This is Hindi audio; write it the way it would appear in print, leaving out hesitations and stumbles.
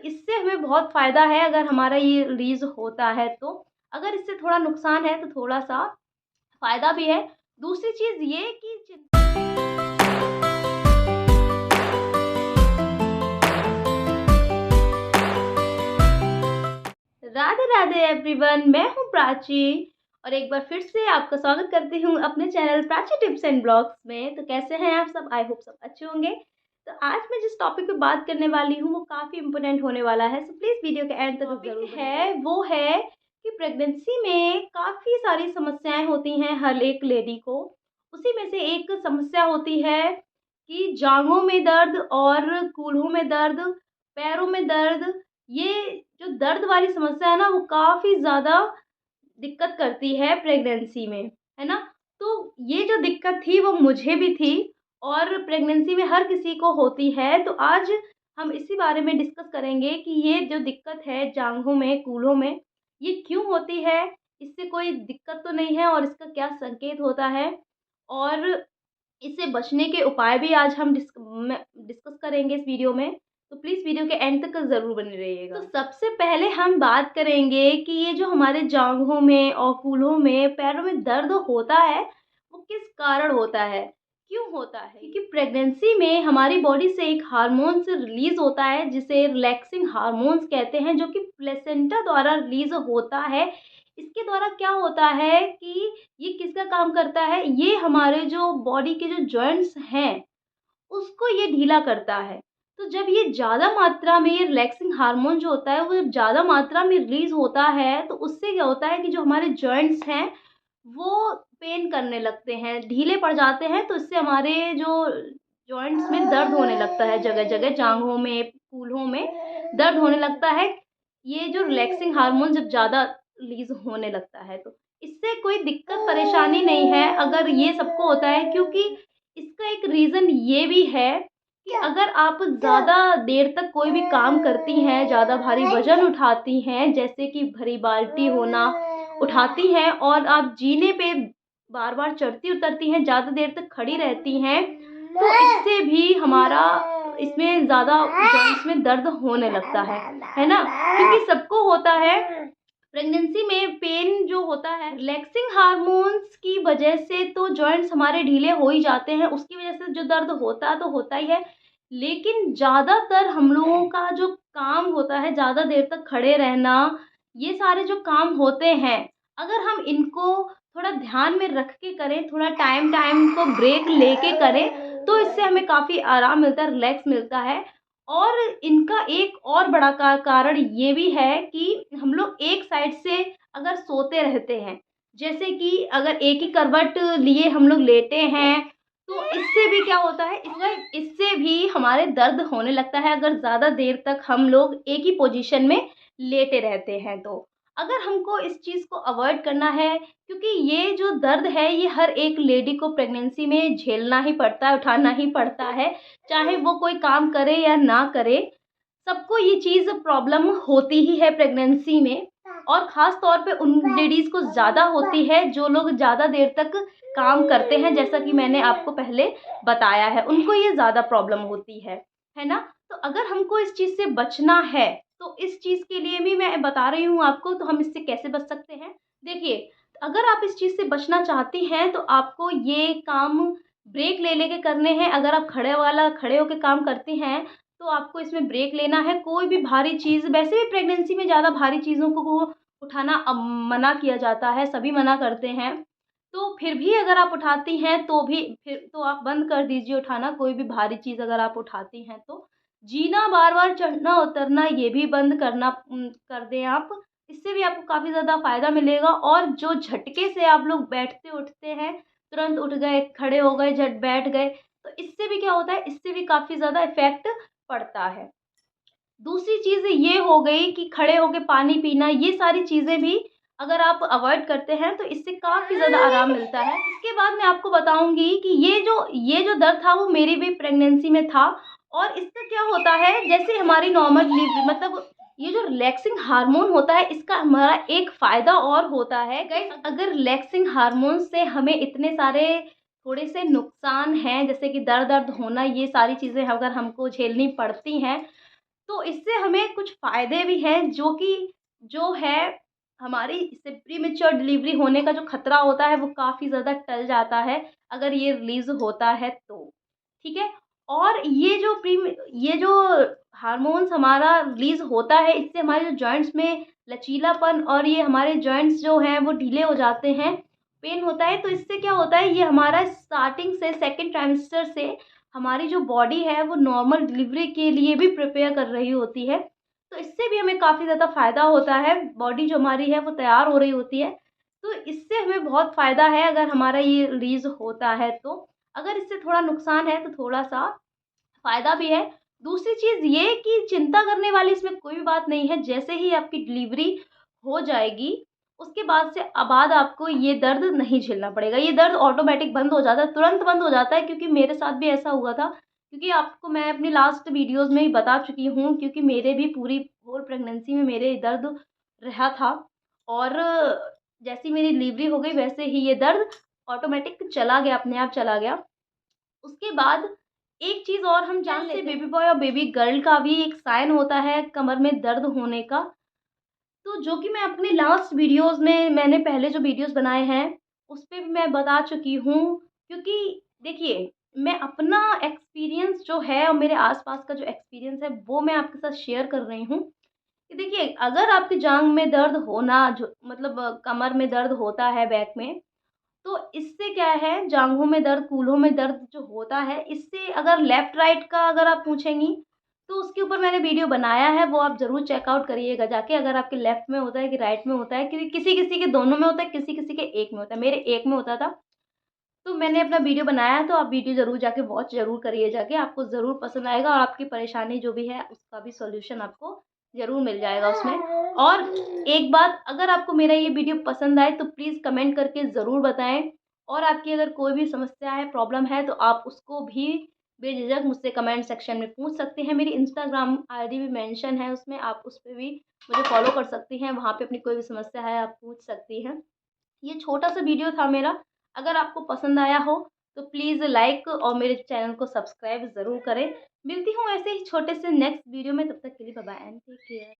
इससे हमें बहुत फ़ायदा है अगर हमारा ये रिलीज़ होता है तो। अगर इससे थोड़ा नुकसान है तो थोड़ा-सा फ़ायदा भी है। दूसरी चीज़ ये कि राधे राधे एवरीवन, मैं हूँ प्राची और एक बार फिर से आपका स्वागत करती हूँ अपने channel Prachi tips and blogs में। तो कैसे हैं आप सब? आई होप सब अच्छे होंगे। तो आज मैं जिस टॉपिक पे बात करने वाली हूँ वो काफ़ी इम्पोर्टेंट होने वाला है, सो प्लीज़ वीडियो के एंड तक ज़रूर है। वो है कि प्रेगनेंसी में काफ़ी सारी समस्याएं होती हैं हर एक लेडी को। उसी में से एक समस्या होती है कि जांघों में दर्द और कूल्हों में दर्द, पैरों में दर्द। ये जो दर्द वाली समस्या है ना, वो काफ़ी ज़्यादा दिक्कत करती है प्रेगनेंसी में, है ना? तो ये जो दिक्कत थी वो मुझे भी थी और प्रेगनेंसी में हर किसी को होती है। तो आज हम इसी बारे में डिस्कस करेंगे कि ये जो दिक्कत है जाँघों में, कूल्हों में, ये क्यों होती है? इससे कोई दिक्कत तो नहीं है और इसका क्या संकेत होता है? और इससे बचने के उपाय भी आज हम डिस्कस करेंगे इस वीडियो में। तो प्लीज़ वीडियो के एंड तक ज़रूर बने रहिएगा। तो सबसे पहले हम बात करेंगे कि ये जो हमारे जाँघों में और कूल्हों में, पैरों में दर्द होता है, वो किस कारण होता है? क्यों होता है? क्योंकि प्रेगनेंसी में हमारी बॉडी से एक हार्मोन्स रिलीज़ होता है जिसे रिलैक्सिंग हार्मोन्स कहते हैं, जो कि प्लेसेंटा द्वारा रिलीज़ होता है। इसके द्वारा क्या होता है कि ये किसका काम करता है? ये हमारे जो बॉडी के जो जॉइंट्स हैं, उसको ये ढीला करता है। तो जब ये ज़्यादा मात्रा में ये रिलैक्सिंग हार्मोन जो होता है, वो जब ज़्यादा मात्रा में रिलीज़ होता है, तो उससे क्या होता है कि जो हमारे जॉइंट्स हैं, वो पेन करने लगते हैं, ढीले पड़ जाते हैं। तो इससे हमारे जो जॉइंट्स में दर्द होने लगता है, जगह-जगह जाँघों में, कूल्हों में दर्द होने लगता है। ये जो रिलैक्सिंग हार्मोन जब ज़्यादा रिलीज़ होने लगता है तो। इससे कोई दिक्कत परेशानी नहीं है अगर ये सबको होता है, क्योंकि इसका एक रीज़न ये भी है कि अगर आप ज़्यादा देर तक कोई भी काम करती हैं, ज़्यादा भारी वज़न उठाती हैं, जैसे कि भरी बाल्टी होना, उठाती हैं और आप जीने पे बार-बार चढ़ती-उतरती हैं, ज़्यादा देर तक खड़ी रहती हैं, तो इससे भी हमारा इसमें ज़्यादा जॉइंट्स में दर्द होने लगता है ना? क्योंकि सबको होता है। प्रेगनेंसी में पेन जो होता है, रिलैक्सिंग हार्मोन्स की वजह से तो जॉइंट्स हमारे ढीले हो ही जाते हैं, उसकी वजह से जो दर्द होता तो होता ही है। लेकिन ज़्यादातर हम लोगों का जो काम होता है, ज़्यादा देर तक खड़े रहना, ये सारे जो काम होते हैं, अगर हम इनको थोड़ा ध्यान में रख के करें, थोड़ा टाइम को ब्रेक लेके करें, तो इससे हमें काफ़ी आराम मिलता है, रिलैक्स मिलता है। और इनका एक और बड़ा कारण ये भी है कि हम लोग एक साइड से अगर सोते रहते हैं, जैसे कि अगर एक ही करवट लिए हम लोग लेटे हैं, तो इससे भी क्या होता है, इससे भी हमारे दर्द होने लगता है अगर ज़्यादा देर तक हम लोग एक ही पोजीशन में लेटे रहते हैं तो। अगर हमको इस चीज़ को अवॉइड करना है, क्योंकि ये जो दर्द है ये हर एक लेडी को प्रेगनेंसी में झेलना ही पड़ता है, उठाना ही पड़ता है, चाहे वो कोई काम करे या ना करे, सबको ये चीज़ प्रॉब्लम होती ही है प्रेगनेंसी में। और ख़ास तौर पे उन लेडीज़ को ज़्यादा होती है जो लोग ज़्यादा देर तक काम करते हैं, जैसा कि मैंने आपको पहले बताया है, उनको ये ज़्यादा प्रॉब्लम होती है ना? तो अगर हमको इस चीज़ से बचना है, तो इस चीज़ के लिए भी मैं बता रही हूँ आपको, तो हम इससे कैसे बच सकते हैं? देखिए, अगर आप इस चीज़ से बचना चाहती हैं, तो आपको ये काम ब्रेक ले लेके करने हैं। अगर आप खड़े होके काम करती हैं, तो आपको इसमें ब्रेक लेना है। कोई भी भारी चीज़, वैसे भी प्रेगनेंसी में ज़्यादा भारी चीज़ों को उठाना मना किया जाता है, सभी मना करते हैं। तो फिर भी अगर आप उठाती हैं तो भी फिर तो आप बंद कर दीजिए उठाना, कोई भी भारी चीज़ अगर आप उठाती हैं तो। जीना, बार-बार चढ़ना-उतरना ये भी बंद कर दें आप। इससे भी आपको काफ़ी ज़्यादा फ़ायदा मिलेगा। और जो झटके से आप लोग बैठते-उठते हैं, तुरंत उठ गए, खड़े हो गए, झट बैठ गए, तो इससे भी क्या होता है, इससे भी काफ़ी ज़्यादा इफ़ेक्ट पड़ता है। दूसरी चीज़ ये हो गई कि खड़े होके पानी पीना, ये सारी चीज़ें भी अगर आप अवॉइड करते हैं तो इससे काफ़ी ज़्यादा आराम मिलता है। इसके बाद मैं आपको बताऊँगी कि ये जो दर्द था वो मेरी भी प्रेगनेंसी में था। और इससे क्या होता है, जैसे हमारी नॉर्मल डिलीवरी, मतलब ये जो रिलैक्सिंग हार्मोन होता है, इसका हमारा एक फ़ायदा और होता है। गाइस, अगर रिलैक्सिंग हार्मोन से हमें इतने सारे थोड़े से नुकसान हैं, जैसे कि दर्द होना, ये सारी चीज़ें अगर हमको झेलनी पड़ती हैं, तो इससे हमें कुछ फ़ायदे भी हैं, जो है हमारी इससे प्रीमेच्योर डिलीवरी होने का जो खतरा होता है वो काफ़ी ज़्यादा टल जाता है, अगर ये रिलीज़ होता है तो, ठीक है? और ये जो हार्मोन्स हमारा रिलीज़ होता है, इससे हमारे जो जॉइंट्स में लचीलापन और ये हमारे जॉइंट्स जो हैं वो ढीले हो जाते हैं, पेन होता है, तो इससे क्या होता है, ये हमारा स्टार्टिंग से सेकंड ट्राइमेस्टर से हमारी जो बॉडी है वो नॉर्मल डिलीवरी के लिए भी प्रिपेयर कर रही होती है। तो इससे भी हमें काफ़ी ज़्यादा फ़ायदा होता है, बॉडी जो हमारी है वो तैयार हो रही होती है। तो इससे हमें बहुत फ़ायदा है अगर हमारा ये रिलीज़ होता है तो। अगर इससे थोड़ा नुकसान है तो थोड़ा-सा फ़ायदा भी है। दूसरी चीज़ ये कि चिंता करने वाली इसमें कोई भी बात नहीं है, जैसे ही आपकी डिलीवरी हो जाएगी, उसके बाद आपको ये दर्द नहीं झेलना पड़ेगा। ये दर्द ऑटोमैटिक बंद हो जाता है, तुरंत बंद हो जाता है, क्योंकि मेरे साथ भी ऐसा हुआ था। क्योंकि आपको मैं अपनी लास्ट वीडियोज़ में ही बता चुकी हूँ, क्योंकि मेरे भी पूरी होल प्रेगनेंसी में मेरे दर्द रहा था, और जैसे ही मेरी डिलीवरी हो गई वैसे ही ये दर्द ऑटोमैटिक चला गया, अपने आप चला गया। उसके बाद एक चीज़ और हम जान लेते हैं, बेबी बॉय और बेबी गर्ल का भी एक साइन होता है कमर में दर्द होने का। तो जो कि मैं अपनी लास्ट वीडियोज़ में, मैंने पहले जो वीडियोज़ बनाए हैं, उस पे भी मैं बता चुकी हूँ। क्योंकि देखिए, मैं अपना एक्सपीरियंस जो है और मेरे आस-पास का जो एक्सपीरियंस है, वो मैं आपके साथ शेयर कर रही हूँ। कि देखिए, अगर आपकी जाँघ में दर्द होना, जो मतलब कमर में दर्द होता है, बैक में, तो इससे क्या है, जाँघों में दर्द, कूल्हों में दर्द जो होता है, इससे अगर लेफ्ट राइट का अगर आप पूछेंगी, तो उसके ऊपर मैंने वीडियो बनाया है, वो आप ज़रूर चेकआउट करिएगा जाके, अगर आपके लेफ्ट में होता है कि राइट में होता है, क्योंकि किसी-किसी के दोनों में होता है, किसी-किसी के एक में होता है। मेरे एक में होता था, तो मैंने अपना वीडियो बनाया है, तो आप वीडियो ज़रूर जाके वॉच ज़रूर करिए जाके, आपको ज़रूर पसंद आएगा और आपकी परेशानी जो भी है, उसका भी सॉल्यूशन आपको ज़रूर मिल जाएगा उसमें। और एक बात, अगर आपको मेरा ये वीडियो पसंद आए तो प्लीज़ कमेंट करके ज़रूर बताएँ, और आपकी अगर कोई भी समस्या है, प्रॉब्लम है, तो आप उसको भी बेझिझक मुझसे कमेंट सेक्शन में पूछ सकते हैं। मेरी इंस्टाग्राम आईडी भी मेंशन है उसमें, आप उस पे भी मुझे फॉलो कर सकती हैं, वहाँ पे अपनी कोई भी समस्या है, आप पूछ सकती हैं। ये छोटा-सा वीडियो था मेरा, अगर आपको पसंद आया हो तो प्लीज़ लाइक और मेरे चैनल को सब्सक्राइब ज़रूर करें। मिलती हूँ ऐसे ही छोटे से नेक्स्ट वीडियो में, तब तक के लिए bye bye and take care.